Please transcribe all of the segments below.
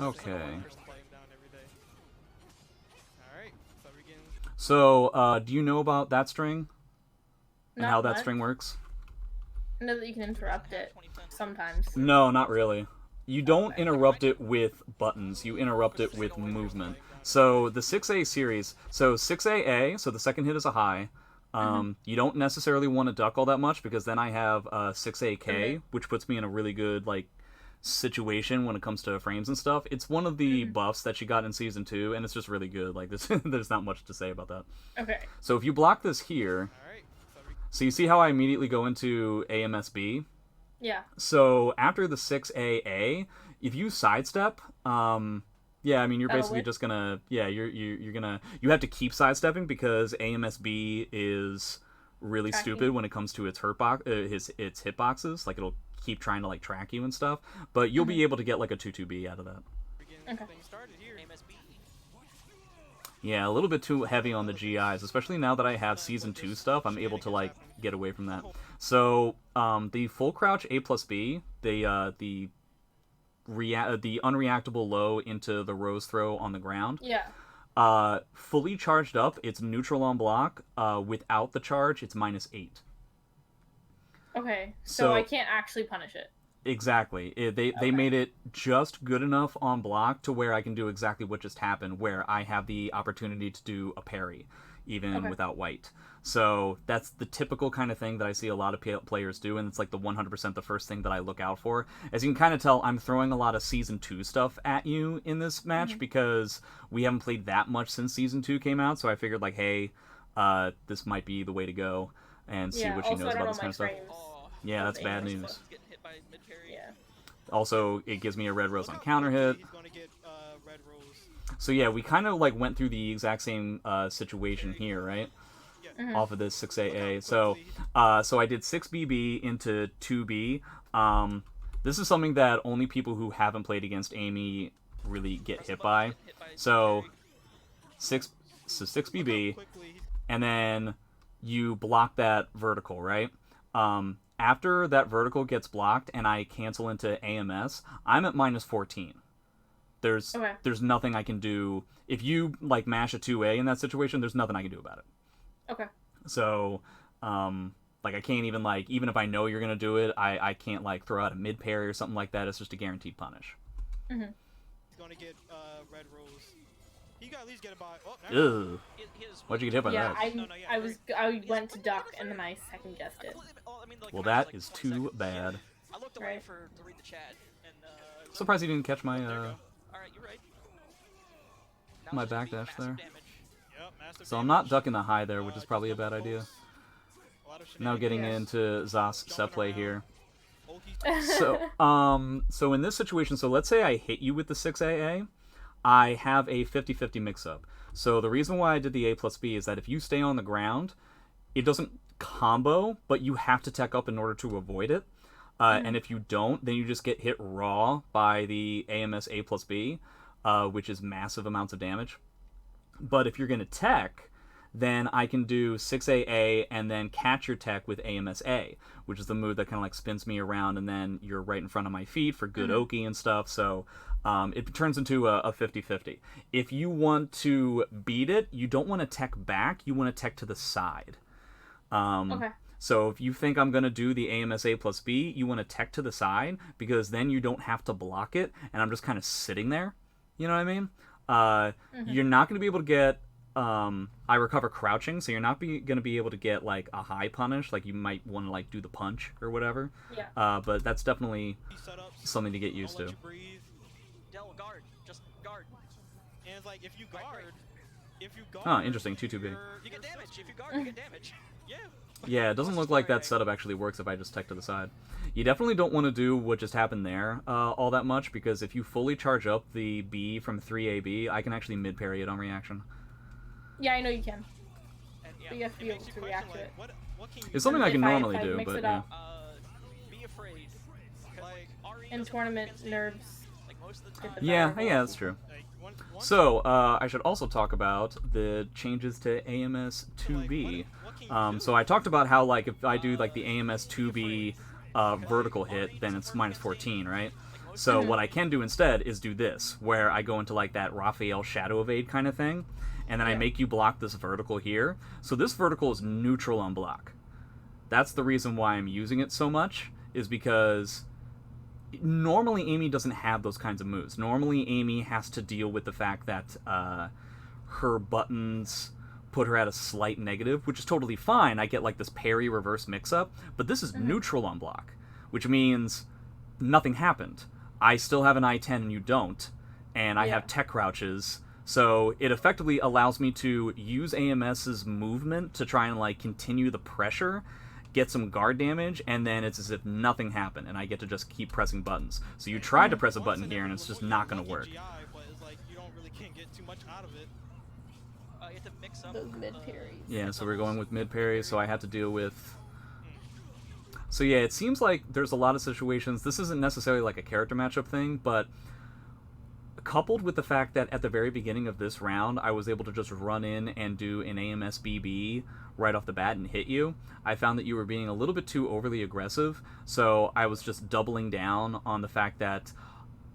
Okay. Alright, so we can... So, do you know about that string? And how Not that much. string works? I know that you can interrupt it sometimes. No, not really. You don't Okay. interrupt it with buttons. You interrupt it with movement. So the 6A series, so 6AA, so the second hit is a high. You don't necessarily want to duck all that much because then I have 6AK, which puts me in a really good like situation when it comes to frames and stuff. It's one of the buffs that she got in season 2, and it's just really good. Like this, there's not much to say about that. Okay. So if you block this here, Alright, so you see how I immediately go into AMSB. Yeah. So after the 6AA, if you sidestep, yeah, I mean you're That'll basically work. just gonna, yeah, you're gonna, you have to keep sidestepping because AMSB is really Tracking. stupid when it comes to its its hitboxes. Like it'll keep trying to like track you and stuff, but you'll be able to get like a 2-2B out of that. Okay. things started here. Yeah, a little bit too heavy on the GIs, especially now that I have Season 2 stuff, I'm able to, like, get away from that. So, the full crouch A plus B, the unreactable low into the rose throw on the ground, Yeah. fully charged up, it's neutral on block. Without the charge, it's -8. Okay. So- So I can't actually punish it. Exactly. They made it just good enough on block to where I can do exactly what just happened, where I have the opportunity to do a parry, even Okay. without white. So that's the typical kind of thing that I see a lot of players do, and it's like the 100% the first thing that I look out for. As you can kind of tell, I'm throwing a lot of Season 2 stuff at you in this match because we haven't played that much since Season 2 came out, so I figured, like, hey, this might be the way to go and see Yeah. what she Also, knows I about don't this know kind my of stuff. frames. Yeah, that's of bad English news. stuff. Getting hit by mid-parry. Yeah. Also, it gives me a red rose on counter hit. He's gonna get red rose. So yeah, we kind of like went through the exact same situation here, right? Off of this 6AA. So so I did 6BB into 2B. This is something that only people who haven't played against Amy really get hit by. So 6BB, Quickly. and then you block that vertical, right? After that vertical gets blocked and I cancel into AMS, I'm at -14. There's Okay. there's nothing I can do. If you like mash a 2A in that situation, there's nothing I can do about it. Okay. So, like I can't even like, even if I know you're gonna do it, I can't like throw out a mid parry or something like that. It's just a guaranteed punish. He's gonna get red rose. He got at least get it by. Oh, never mind. Ugh. Why'd you get hit by Yeah. that? I went to duck and then I second guessed it. Well, that is too bad. I looked away Right. to read the chat, and Surprised you didn't catch my all right, you're right. Now my it's just gonna be backdash there. massive damage. Yep, massive So I'm not damage. ducking the high there, which is probably a bad idea. A lot of Now getting shenanigans. into Zas Jumping set play around. here. Ulti- So in this situation, so let's say I hit you with the 6AA, I have a 50-50 mix-up. So the reason why I did the A plus B is that if you stay on the ground, it doesn't combo, but you have to tech up in order to avoid it. And if you don't, then you just get hit raw by the AMS A plus B, which is massive amounts of damage. But if you're going to tech, then I can do 6AA and then catch your tech with AMSA, which is the move that kind of like spins me around, and then you're right in front of my feet for good Oki and stuff. So it turns into a 50-50. If you want to beat it, you don't want to tech back, you want to tech to the side. Okay. So if you think I'm going to do the AMSA plus B, you want to tech to the side, because then you don't have to block it, and I'm just kind of sitting there. You know what I mean? You're not going to be able to get... I recover crouching, so you're not going to be able to get, like, a high punish. Like, you might want to, like, do the punch or whatever. Yeah. But that's definitely setups. something to get used Don't to. let you breathe. Dell, guard. Just guard. And it's like if you guard, Oh, interesting. 2-2B. you're- You get you're damage. supposed If to- you guard, you get damage. Yeah. Yeah, it doesn't look like that setup actually works if I just tech to the side. You definitely don't want to do what just happened there all that much, because if you fully charge up the B from 3AB, I can actually mid-parry it on reaction. Yeah, I know you can. And But you yeah, have to be It able makes you to question, react to like, it. what can you It's something I can If I- normally if I do, mix but it yeah. up. be afraid. 'Cause, Like, Ari In doesn't tournament, work against nerves. like most of the get time. the Yeah, variable. yeah, that's true. like one So, I should also talk about the changes to AMS 2B. what can you do? So I talked about how, like, if I do, like, the AMS 2B vertical hit, then it's -14, right? So what I can do instead is do this, where I go into like that Raphael Shadow Evade kind of thing, and then I make you block this vertical here. So this vertical is neutral on block. That's the reason why I'm using it so much, is because normally Amy doesn't have those kinds of moves. Normally Amy has to deal with the fact that her buttons put her at a slight negative, which is totally fine. I get like this parry reverse mix-up, but this is neutral on block, which means nothing happened. I still have an I-10 and you don't, and I have tech crouches, so it effectively allows me to use AMS's movement to try and like continue the pressure, get some guard damage, and then it's as if nothing happened, and I get to just keep pressing buttons. So you tried to press a button here, and it's just not going to work. But it's like you don't really can't get too much out of it. You have to mix up Those mid parries. Yeah, so we're going with mid parry, so I have to deal with... So yeah, it seems like there's a lot of situations, this isn't necessarily like a character matchup thing, but coupled with the fact that at the very beginning of this round, I was able to just run in and do an AMS BB right off the bat and hit you, I found that you were being a little bit too overly aggressive, so I was just doubling down on the fact that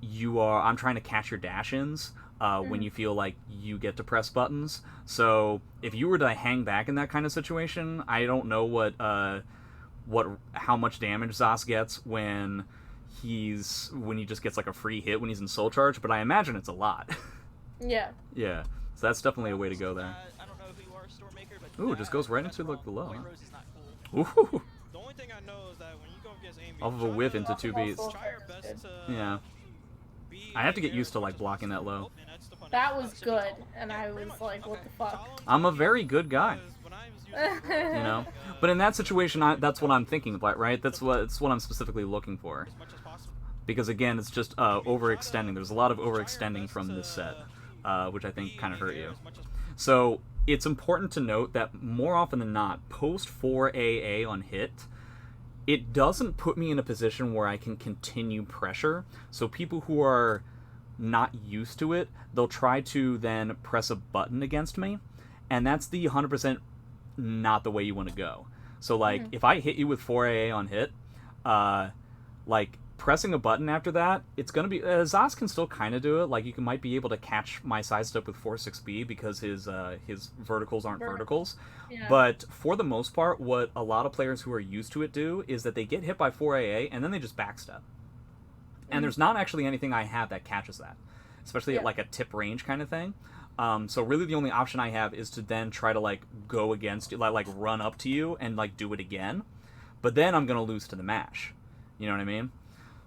I'm trying to catch your dash-ins when you feel like you get to press buttons. So if you were to hang back in that kind of situation, I don't know how much damage Zos gets when he just gets like a free hit when he's in soul charge, but I imagine it's a lot. Yeah. Yeah. So that's definitely a way to go there. I don't know who you are, Stormmaker, but Ooh, it just goes right into like the low. White Huh? Rose is not cool. Ooh. The only thing I know is that when you go against Amy, Off of a whiff into two Try beats. to- try your best to Yeah. be I have to get there used to as like much as blocking that possible. low. And that's the fun That part. was good, and I was like, what the fuck? I'm a very good guy. When I was using the You know, like, but in that situation, that's what I'm thinking about, right? That's what I'm specifically looking for, as much as possible. because again, it's just overextending. There's a lot of overextending from this set, which I think kind of hurt you. So it's important to note that more often than not, post 4AA on hit, it doesn't put me in a position where I can continue pressure. So people who are not used to it, they'll try to then press a button against me, and that's the 100% not the way you want to go. So like if I hit you with 4AA on hit, like pressing a button after that, it's gonna be Zos can still kind of do it. Like you might be able to catch my side step with 4-6B because his verticals aren't verticals. Yeah. But for the most part, what a lot of players who are used to it do is that they get hit by 4AA and then they just backstep. And there's not actually anything I have that catches that, especially at like a tip range kind of thing. So really the only option I have is to then try to like go against you, like run up to you and like do it again. But then I'm gonna lose to the mash. You know what I mean?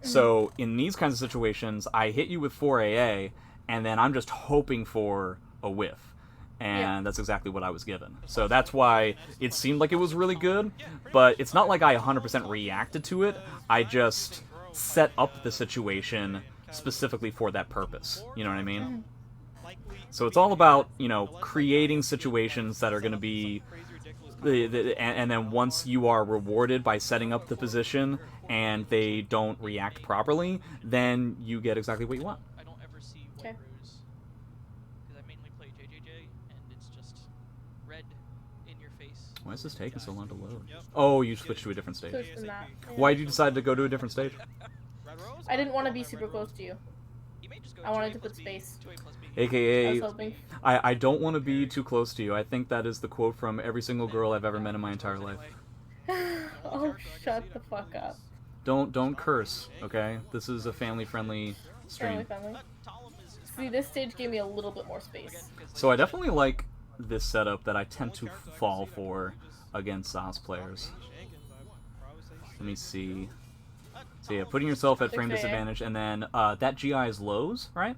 So in these kinds of situations, I hit you with 4AA, and then I'm just hoping for a whiff. And that's exactly what I was given. So that's why it seemed like it was really good, but it's not like I 100% reacted to it. I just set up the situation specifically for that purpose. You know what I mean? So it's all about, you know, creating situations that are going to be... and then once you are rewarded by setting up the position and they don't react properly, then you get exactly what you want. I don't ever see White Rose because I mainly play JJJ, and it's just red in your face. Why is this taking so long to load? Oh, you switched to a different stage. Push them out. Yeah. Why did you decide to go to a different stage? I didn't want to be super close to you. You may just go I wanted 2A to plus put B, space. 2A plus B. I was AKA, hoping. I don't want to be too close to you. I think that is the quote from every single girl I've ever met in my entire life. Oh, shut the fuck up. Don't curse, okay? This is a family-friendly Family stream. friendly. Talum is See, this stage gave me a little bit more space. So I definitely like this setup that I tend to fall for against Zos players. Let me see. So yeah, putting yourself at frame 6AA. disadvantage, and then that GI is lows, right?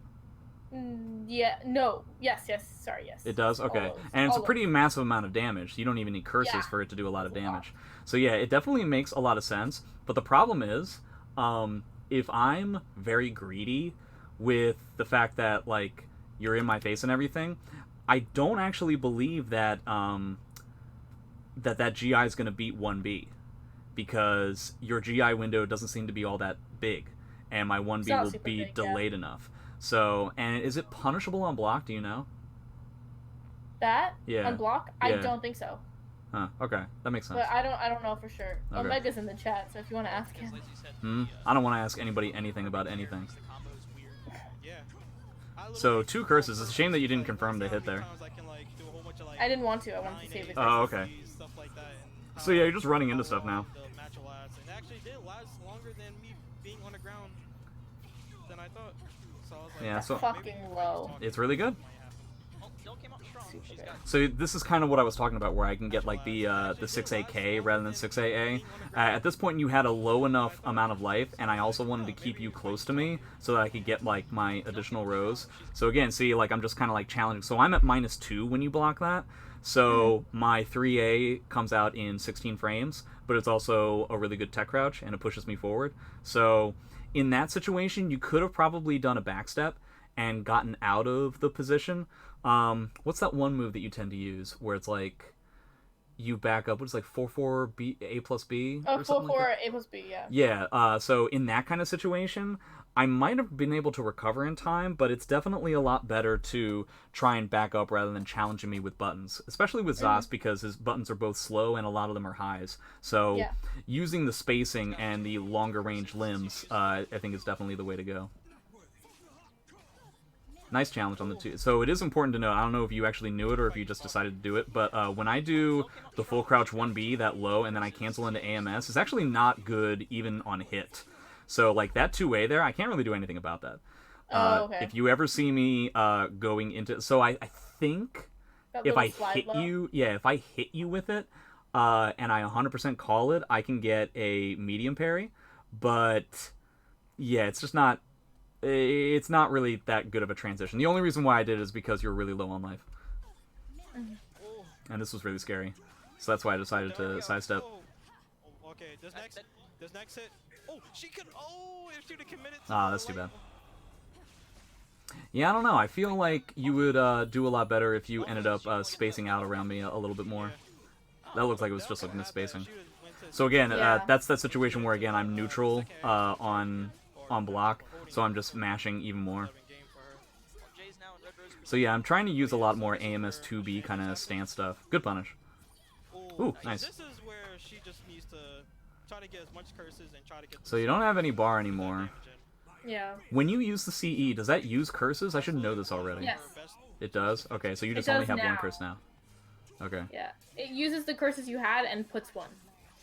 Yeah, no. Yes, sorry, yes. It does? All Okay. those. And it's All a pretty massive amount of damage. You don't even need curses Yeah. for it to do a lot of That's a lot. damage. So yeah, it definitely makes a lot of sense. But the problem is, if I'm very greedy with the fact that, like, you're in my face and everything, I don't actually believe that that GI is going to beat 1B. Because your GI window doesn't seem to be all that big. And my 1B not will super be big, yeah. delayed enough. So, and is it punishable on block? Do you know? That? Yeah. On block? Yeah. I don't think so. Huh. Okay, that makes sense. But I don't know for sure. Okay. Omega's in the chat, so if you want to ask Because, him. as you said, I don't want to ask anybody anything about anything. the combo is weird. Yeah. I So literally 2 do curses. on It's a shame that you didn't purpose, confirm the like, hit there. sometimes I can, like, do a whole bunch of, like, I didn't want to. I wanted to save the 9, Oh, 8, okay. stuff like that, and So yeah, how you're just running into stuff now. the match will last. And actually did last longer than me being on the ground than I thought. So I was like, Yeah, so- Fucking low. It's really good. Oh, Dell came out strong. Super She's good. got So this is kind of what I was talking about, where I can get like the 6AK rather than 6AA. At this point, you had a low enough amount of life, and I also wanted to keep you close to me so that I could get like my additional rows. So again, see, like I'm just kind of like challenging. So I'm at -2 when you block that. So my 3A comes out in 16 frames, but it's also a really good tech crouch, and it pushes me forward. So in that situation, you could have probably done a backstep and gotten out of the position. What's that one move that you tend to use where it's like you back up? What's like 4/4 B A plus B? Oh, or something 4/4 like that? A plus B, yeah. Yeah. So in that kind of situation, I might have been able to recover in time, but it's definitely a lot better to try and back up rather than challenging me with buttons, especially with Zos because his buttons are both slow and a lot of them are highs. So Yeah. using the spacing and the longer range limbs, I think is definitely the way to go. Nice challenge on the 2. So it is important to know, I don't know if you actually knew it or if you just decided to do it, but when I do the full crouch 1B that low and then I cancel into AMS, it's actually not good even on hit. So like that 2A there, I can't really do anything about that. Oh, okay. If you ever see me going into... So I think That if little I slide hit low? you... Yeah, if I hit you with it and I 100% call it, I can get a medium parry. But yeah, it's just not... It's not really that good of a transition. The only reason why I did it is because you're really low on life. And this was really scary. So that's why I decided to sidestep. Oh, okay, this next hit. Oh, she could. Oh, if she'd have committed. Ah, that's too bad. Yeah, I don't know. I feel like you would do a lot better if you ended up spacing out around me a little bit more. That looked like it was just looking at spacing. So again, Yeah. that's that situation where again I'm neutral on block, so I'm just mashing even more. Jay's now in Red Rose. So yeah, I'm trying to use a lot more AMS 2B kind of stance stuff. Good punish. Ooh, nice. This is where she just needs to try to get as much curses and try to get. So you don't have any bar anymore. Yeah. When you use the CE, does that use curses? I should know this already. Yes. It does? Okay, so you just does only have one now. curse now. Okay. Yeah. It uses the curses you had and puts one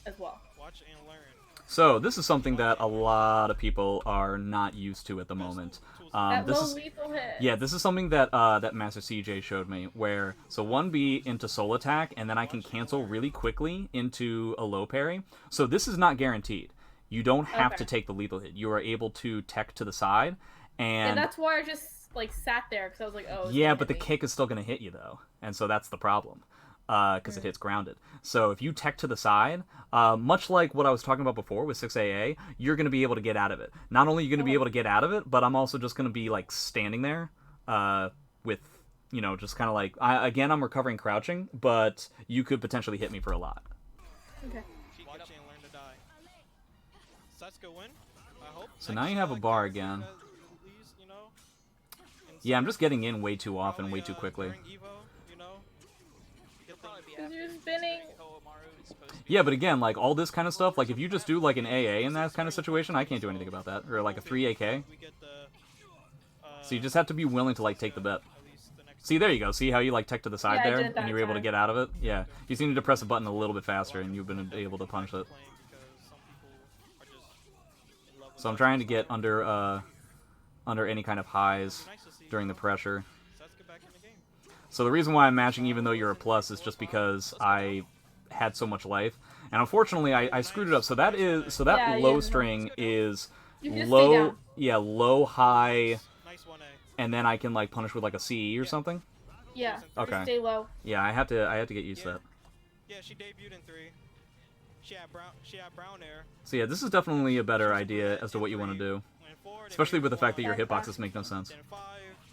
as well. Watch and learn. So this is something that a lot of people are not used to at the moment. That This low is lethal hit. yeah, this is something that that Master CJ showed me, where so 1B into soul attack, and then I can cancel really quickly into a low parry. So this is not guaranteed. You don't have Okay. to take the lethal hit. You are able to tech to the side, And and that's why I just like sat there because I was like, oh. it's yeah, gonna but the hit me. kick is still going to hit you though, and so that's the problem. Because it hits grounded. So if you tech to the side, much like what I was talking about before with 6AA, you're going to be able to get out of it. Not only are you going to be able to get out of it, but I'm also just going to be like standing there with, you know, just kind of like, again, I'm recovering crouching, but you could potentially hit me for a lot. Okay. Watch and learn to die. Satsuka win. I hope. So now you have a bar again. Least, you know, and Yeah, I'm just getting in way too often, way too probably, quickly. during Evo, you know, get the- Probably be Because after you're spinning. Koamaru is supposed to be. Yeah, but again, like all this kind of stuff, like if you just do like an AA in that kind of situation, I can't do anything about that. Or like a 3AK. we get the, So you just have to be willing to like take the bet. at least the next See, there you go. See how you like tech to the side Yeah, I there, did that and you were able to time. get out of it? Yeah. You just needed to press a button a little bit faster, and you've been able to punch it. playing because some people are just in love with So I'm that. trying to get under any kind of highs Nice to see during the pressure. Satsuka back in the game. So the reason why I'm matching even though you're a plus is just because I had so much life. And unfortunately I screwed it up. So that Yeah, low you- string is You can just stay low down. low, high, Nice 1A. and then I can like punish with like a CE or something. Yeah. Okay. Just stay low. Yeah, I have to get used to that. Yeah, she debuted in 3. She had brown air. So yeah, this is definitely a better idea as to what you want to do. Went 4, then Especially made with the fact that 4, your hitboxes make no sense. Then 5.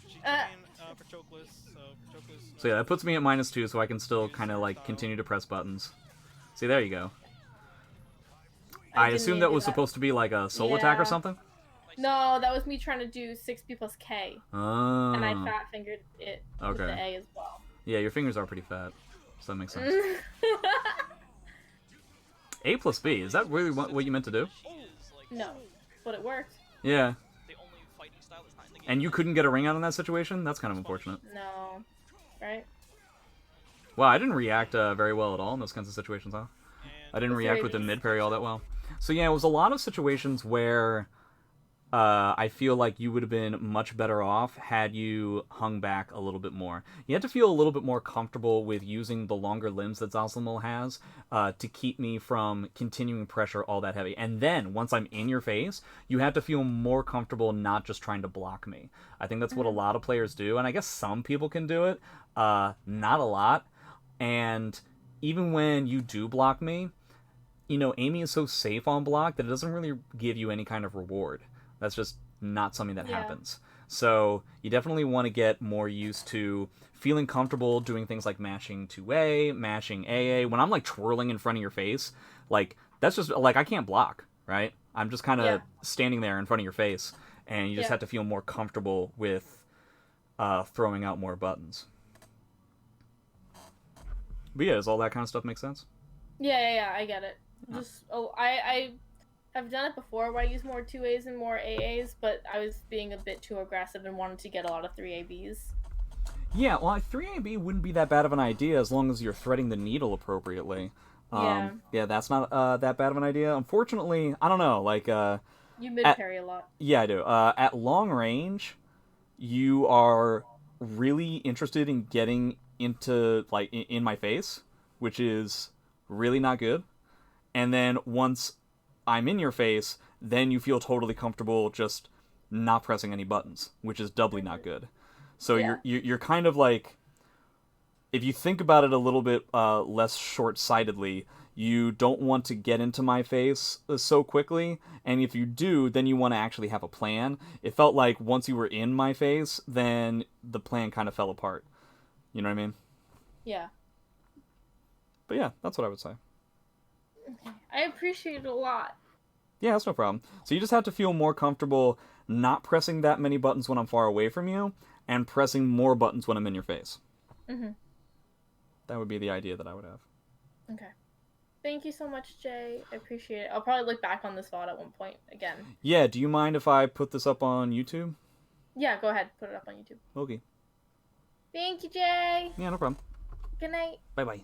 She Uh. trained for chokeless. So chokeless. So yeah, that puts me at -2, so I can still kind of like continue to press buttons. See, there you go. I didn't assume mean that to was do that. supposed to be like a soul attack or Yeah. something? No, that was me trying to do 6B plus K. And I Oh. fat fingered it with Okay. the A as well. Yeah, your fingers are pretty fat. So that makes sense. A plus B. Is that really what you meant to do? She is, like, No, but it worked. Yeah. the only fighting style that's not in the game. And you couldn't get a ring out in that situation? That's kind of unfortunate. No, right? Wow, I didn't react very well at all in those kinds of situations, huh? I didn't With react your with the ABs. mid parry all that well. So yeah, it was a lot of situations where I feel like you would have been much better off had you hung back a little bit more. You had to feel a little bit more comfortable with using the longer limbs that Jaxeldome has to keep me from continuing pressure all that heavy. And then, once I'm in your face, you have to feel more comfortable not just trying to block me. I think that's what a lot of players do, and I guess some people can do it. Not a lot. And even when you do block me, you know, Amy is so safe on block that it doesn't really give you any kind of reward. That's just not something that happens. So you definitely want to get more used to feeling comfortable doing things like mashing 2A, mashing AA. When I'm like twirling in front of your face, like that's just like I can't block, right? I'm just kind of standing there in front of your face, and you just have to feel more comfortable with throwing out more buttons. But yeah, does all that kind of stuff make sense? Yeah, I get it. Just I have done it before where I use more 2As and more AAs, but I was being a bit too aggressive and wanted to get a lot of 3ABs. Yeah, well, 3AB wouldn't be that bad of an idea as long as you're threading the needle appropriately. Yeah, that's not that bad of an idea. Unfortunately, I don't know, like... You mid-parry a lot. Yeah, I do. At long range, you are really interested in getting into, like, in my face, which is really not good. And then once I'm in your face, then you feel totally comfortable just not pressing any buttons, which is doubly not good. So you're kind of like, if you think about it a little bit less short-sightedly, you don't want to get into my face so quickly, and if you do, then you want to actually have a plan. It felt like once you were in my face, then the plan kind of fell apart. You know what I mean? Yeah. But yeah, that's what I would say. Okay. I appreciate it a lot. Yeah, that's no problem. So you just have to feel more comfortable not pressing that many buttons when I'm far away from you, and pressing more buttons when I'm in your face. Mm-hmm. That would be the idea that I would have. Okay. Thank you so much, Jay. I appreciate it. I'll probably look back on this VOD at one point again. Yeah, do you mind if I put this up on YouTube? Yeah, go ahead. Put it up on YouTube. Okay. Thank you, Jay. Yeah, no problem. Good night. Bye-bye.